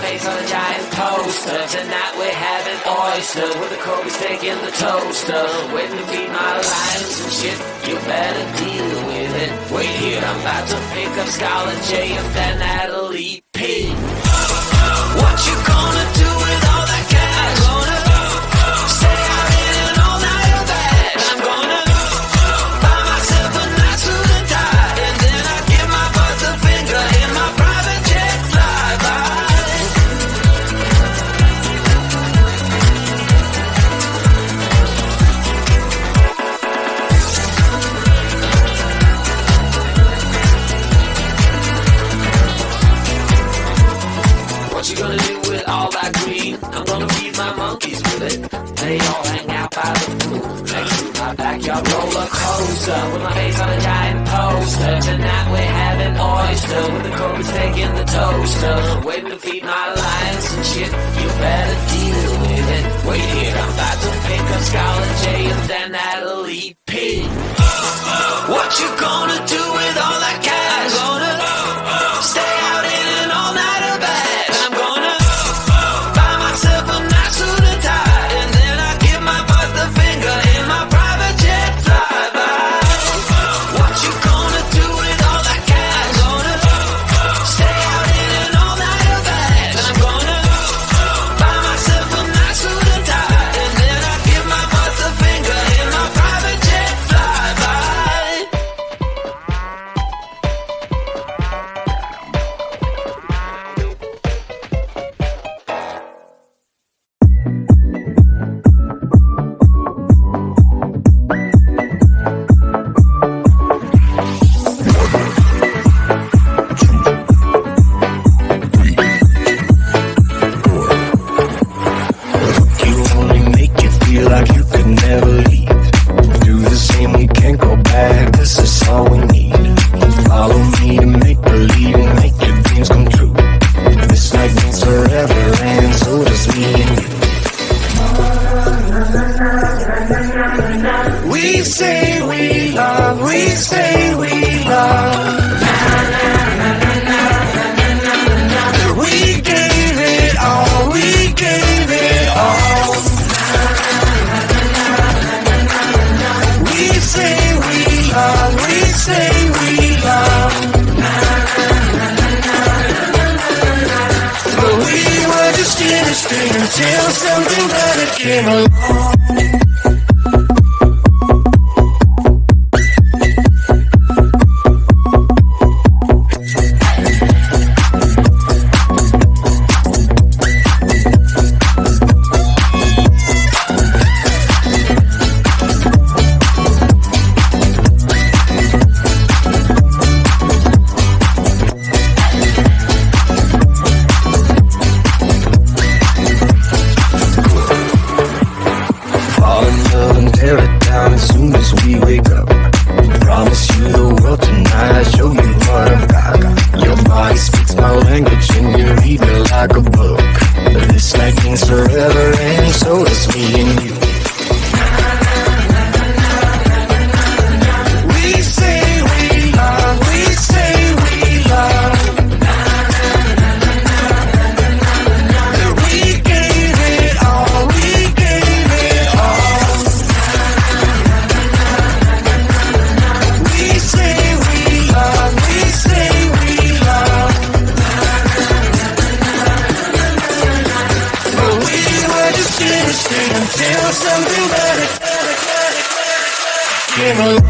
face on a giant poster. Tonight we're having oysters with the Kobe steak in the toaster. Waiting to feed my lions and shit, you better deal with it. Wait here, I'm about to pick up Scarlett J and then Natalie P. What you gonna do with all that cash? Gonna stay out in an all-nighter bag. I'm gonna buy myself a nice suit and tie, and then I give my boss a finger in my private jet flyby. What you gonna do with all that green? I'm gonna feed my monkeys with it. They all hang out by the pool next to my backyard roller coaster with my face on a giant poster. Tonight we're having oyster with the Kobe steak in the toaster. Waiting to feed my lions and shit, you better deal with it. Wait here, I'm about to pick up Scarlett J and then Natalie P. What you gonna do with all that cash? Gonna stay out in an all-nighter bag. I'm gonna buy myself a nice suit and tie, and then I give my boss the finger in my private jet flyby. What you gonna do with all that cash? Gonna stay out in an all-nighter bag. I'm gonna buy myself a nice suit and tie, and then I give my boss the finger in my private jet flyby. You only make you feel like you could never leave. Do the same, we can't go back. This is all we need. Follow me to make believe and make your dreams come true. This night means forever, and so does me and you. We say we love, we say we love. We gave it all, we gave it all. We say we love, we say we love. But we were just innocent until something better came along. Fall in love and tear it down as soon as we wake up. Promise you the world tonight, show you what I've got. Your body speaks my language and you read it like a book. This night means forever, and so does me and you. We say we love, we say we love. We gave it all, we gave it all. We say we love, we say we love. But we were just innocent until something better came along.